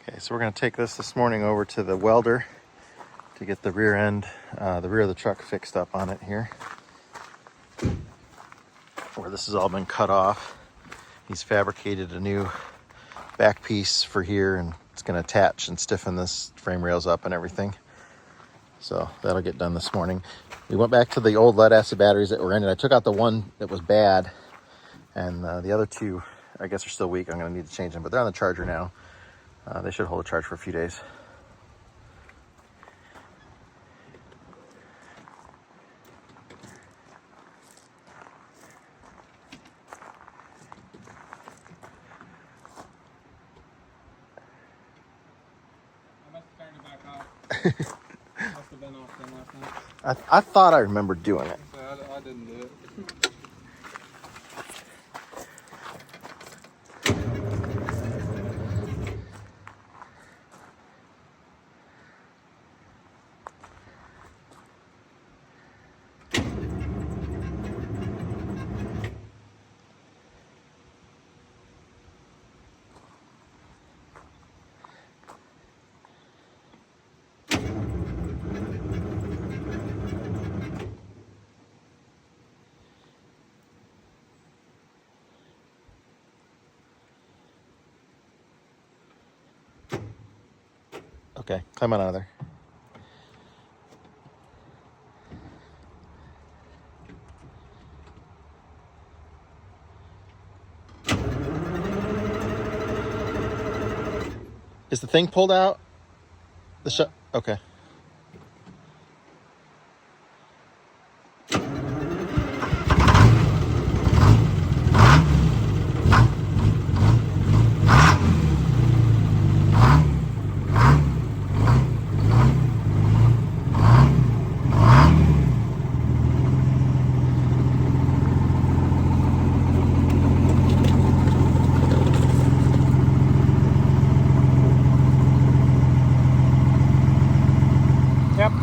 Okay, so we're going to take this morning over to the welder to get the rear end, the rear of the truck fixed up on it here, where this has all been cut off. He's fabricated a new back piece for here, and it's going to attach and stiffen this frame rails up and everything. So that'll get done this morning. We went back to the old lead acid batteries that were in it. I took out the one that was bad, and the other two, I guess, are still weak. I'm going to need to change them, but they're on the charger now. They should hold a charge for a few days. I must have turned it back off. Must have been off then last night. I thought I remembered doing it. I didn't do it. Okay, climb on out of there. Is the thing pulled out? The shut? Okay. Yep.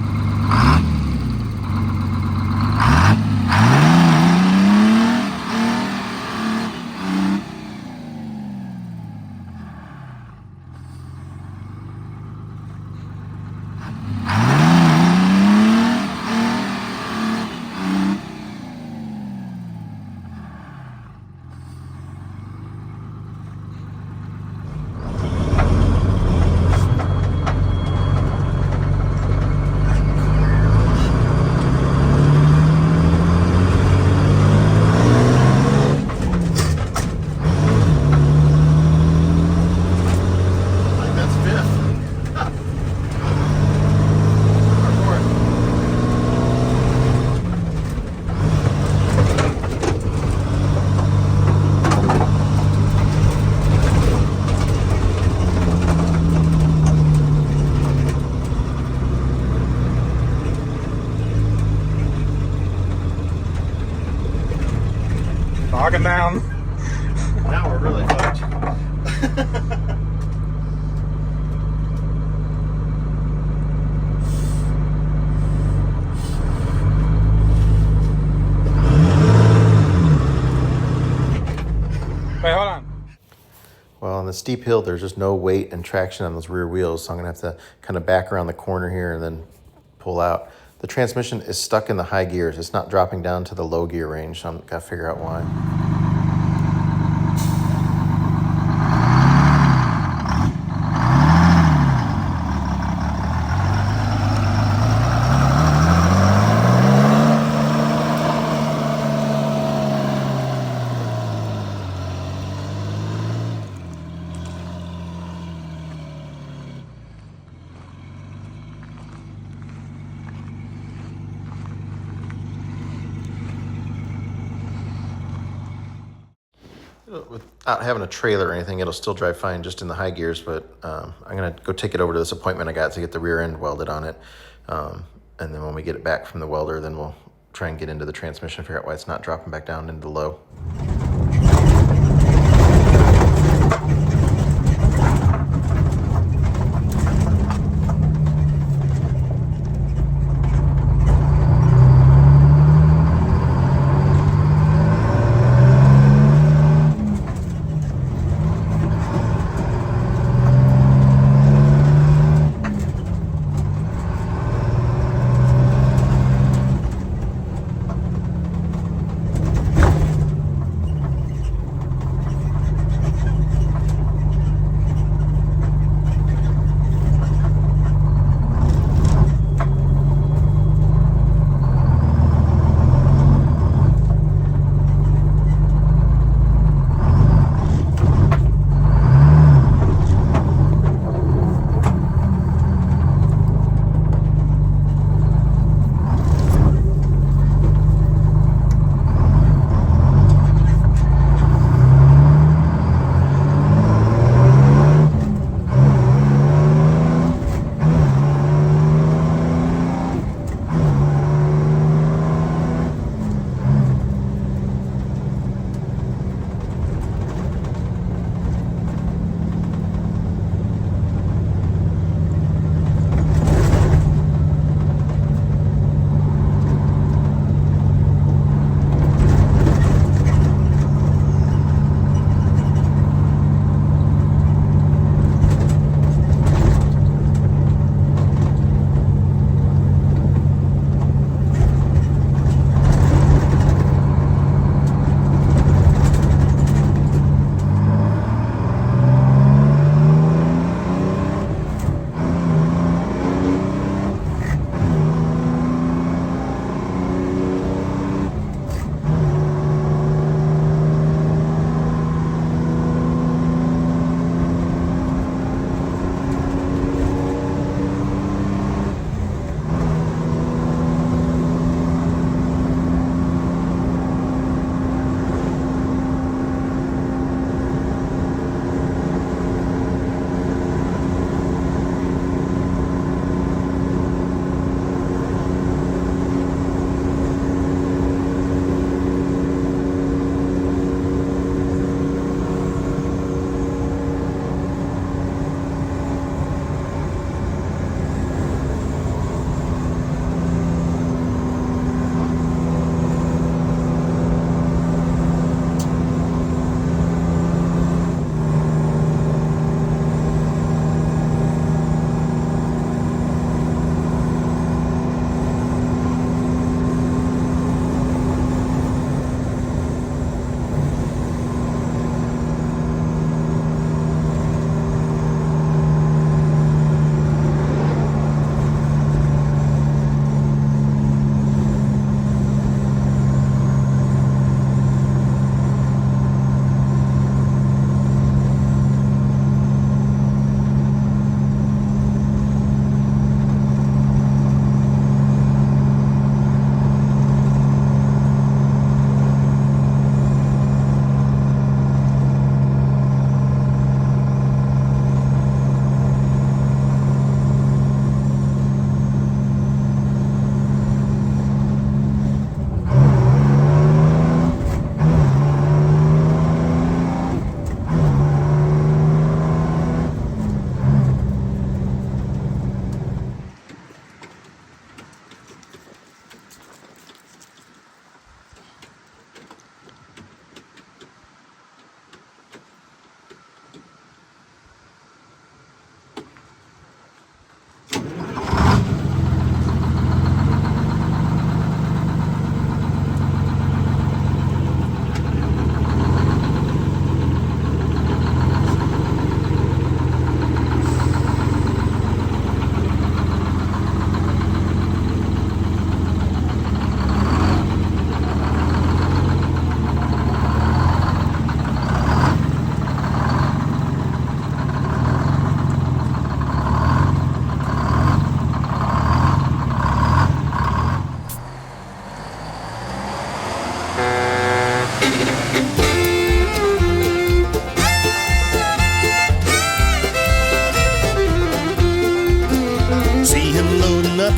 Bogging down. Now we're really fucked. Wait, hold on. Well, on the steep hill, there's just no weight and traction on those rear wheels, so I'm gonna have to kind of back around the corner here and then pull out. The transmission is stuck in the high gears. It's not dropping down to the low gear range, so I've got to figure out why. Without having a trailer or anything, it'll still drive fine just in the high gears, but I'm going to go take it over to this appointment I got to get the rear end welded on it. And then when we get it back from the welder, then we'll try and get into the transmission, figure out why it's not dropping back down into the low.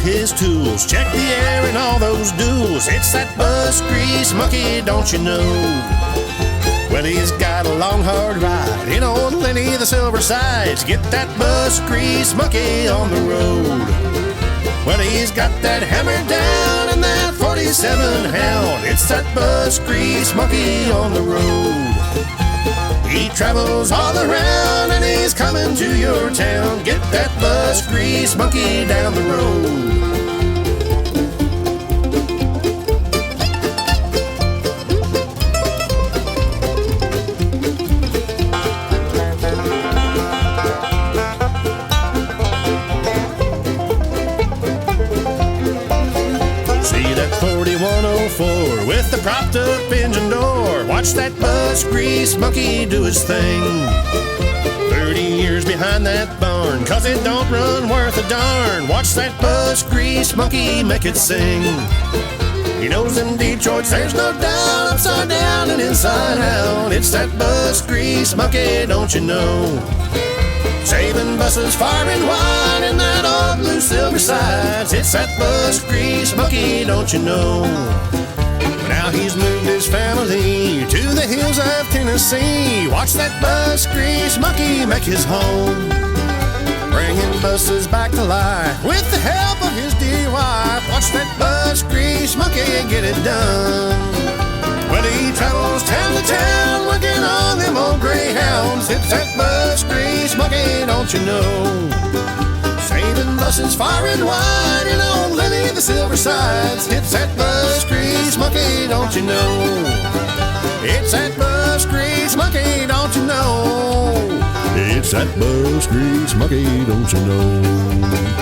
his tools, check the air and all those duels. It's that bus grease monkey, don't you know? Well, he's got a long, hard ride in old Lenny the Silver Sides. Get that bus grease monkey on the road. Well, he's got that hammer down and that 47 Hound. It's that bus grease monkey on the road. He travels all around and he's coming to your town. Get that bus grease monkey down the road. See that 4104 with the propped up engine door. Watch that bus grease monkey do his thing. 30 years behind that barn, 'cause it don't run worth a darn. Watch that bus grease monkey make it sing. He knows them Detroits, there's no doubt, upside down and inside out. It's that bus grease monkey, don't you know? Saving buses far and wide in that old blue Silver Sides. It's that bus grease monkey, don't you know? Now he's moved his family to the hills of Tennessee. Watch that bus grease monkey make his home, bringing buses back to life with the help of his dear wife. Watch that bus grease monkey get it done. Well, he travels town to town working on them old greyhounds. It's that bus grease monkey, don't you know? Saving buses far and wide in old Lenny the Silver Sides. It's that bus grease monkey, don't you know? It's that bus grease monkey, don't you know? It's that bus grease monkey, don't you know?